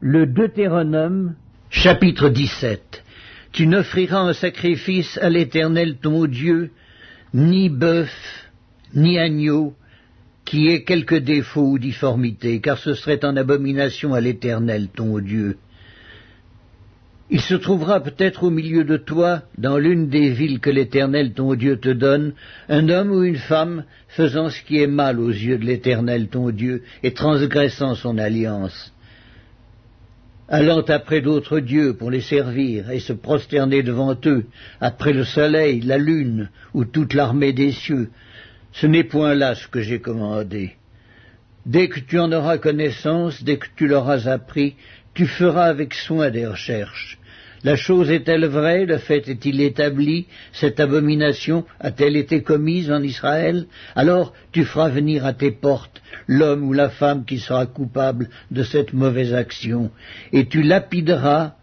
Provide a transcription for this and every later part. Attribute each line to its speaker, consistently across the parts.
Speaker 1: Le Deutéronome, chapitre 17. Tu n'offriras un sacrifice à l'Éternel ton Dieu, ni bœuf, ni agneau, qui ait quelque défaut ou difformité, car ce serait en abomination à l'Éternel ton Dieu. Il se trouvera peut-être au milieu de toi, dans l'une des villes que l'Éternel ton Dieu te donne, un homme ou une femme faisant ce qui est mal aux yeux de l'Éternel ton Dieu et transgressant son alliance, allant après d'autres dieux pour les servir et se prosterner devant eux, après le soleil, la lune ou toute l'armée des cieux. Ce n'est point là ce que j'ai commandé. Dès que tu en auras connaissance, dès que tu l'auras appris, tu feras avec soin des recherches. La chose est-elle vraie? Le fait est-il établi? Cette abomination a-t-elle été commise en Israël? Alors tu feras venir à tes portes l'homme ou la femme qui sera coupable de cette mauvaise action, et tu lapideras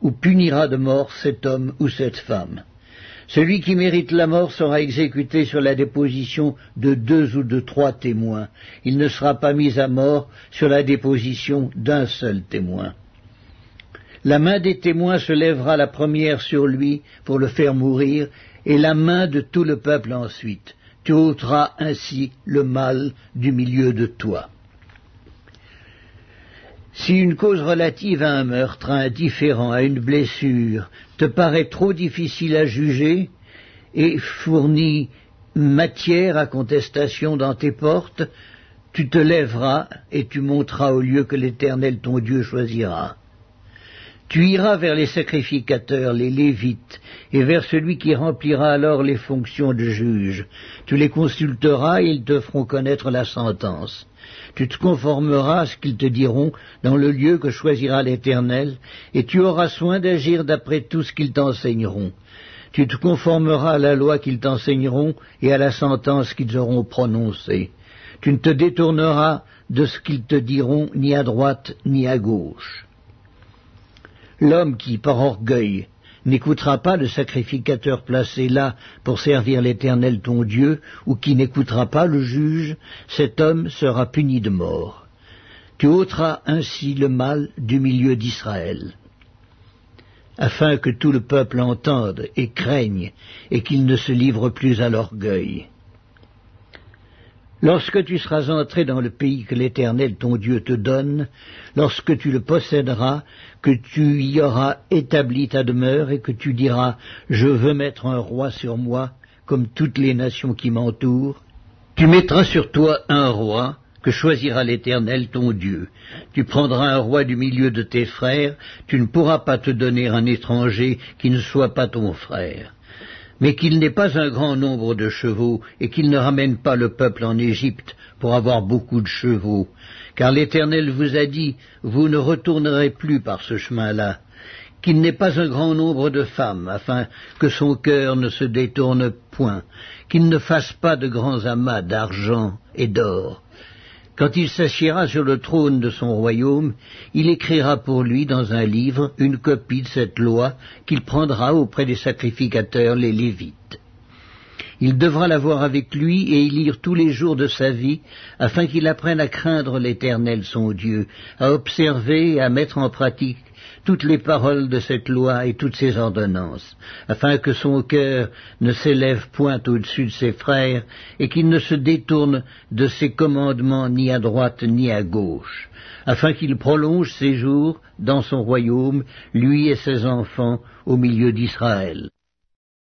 Speaker 1: ou puniras de mort cet homme ou cette femme. Celui qui mérite la mort sera exécuté sur la déposition de 2 ou de 3 témoins. Il ne sera pas mis à mort sur la déposition d'un seul témoin. La main des témoins se lèvera la première sur lui pour le faire mourir, et la main de tout le peuple ensuite. Tu ôteras ainsi le mal du milieu de toi. Si une cause relative à un meurtre, à un différend, à une blessure, te paraît trop difficile à juger et fournit matière à contestation dans tes portes, tu te lèveras et tu monteras au lieu que l'Éternel ton Dieu choisira. Tu iras vers les sacrificateurs, les Lévites, et vers celui qui remplira alors les fonctions de juge. Tu les consulteras et ils te feront connaître la sentence. Tu te conformeras à ce qu'ils te diront dans le lieu que choisira l'Éternel, et tu auras soin d'agir d'après tout ce qu'ils t'enseigneront. Tu te conformeras à la loi qu'ils t'enseigneront et à la sentence qu'ils auront prononcée. Tu ne te détourneras de ce qu'ils te diront ni à droite ni à gauche. L'homme qui, par orgueil, n'écoutera pas le sacrificateur placé là pour servir l'Éternel ton Dieu, ou qui n'écoutera pas le juge, cet homme sera puni de mort. Tu ôteras ainsi le mal du milieu d'Israël, afin que tout le peuple entende et craigne, et qu'il ne se livre plus à l'orgueil. Lorsque tu seras entré dans le pays que l'Éternel ton Dieu te donne, lorsque tu le posséderas, que tu y auras établi ta demeure et que tu diras « Je veux mettre un roi sur moi, comme toutes les nations qui m'entourent », tu mettras sur toi un roi que choisira l'Éternel ton Dieu. Tu prendras un roi du milieu de tes frères, tu ne pourras pas te donner un étranger qui ne soit pas ton frère. Mais qu'il n'ait pas un grand nombre de chevaux, et qu'il ne ramène pas le peuple en Égypte pour avoir beaucoup de chevaux. Car l'Éternel vous a dit, vous ne retournerez plus par ce chemin-là. Qu'il n'ait pas un grand nombre de femmes, afin que son cœur ne se détourne point. Qu'il ne fasse pas de grands amas d'argent et d'or. Quand il s'assiera sur le trône de son royaume, il écrira pour lui dans un livre une copie de cette loi qu'il prendra auprès des sacrificateurs, les Lévites. Il devra l'avoir avec lui et y lire tous les jours de sa vie, afin qu'il apprenne à craindre l'Éternel son Dieu, à observer et à mettre en pratique toutes les paroles de cette loi et toutes ses ordonnances, afin que son cœur ne s'élève point au-dessus de ses frères, et qu'il ne se détourne de ses commandements ni à droite ni à gauche, afin qu'il prolonge ses jours dans son royaume, lui et ses enfants, au milieu d'Israël.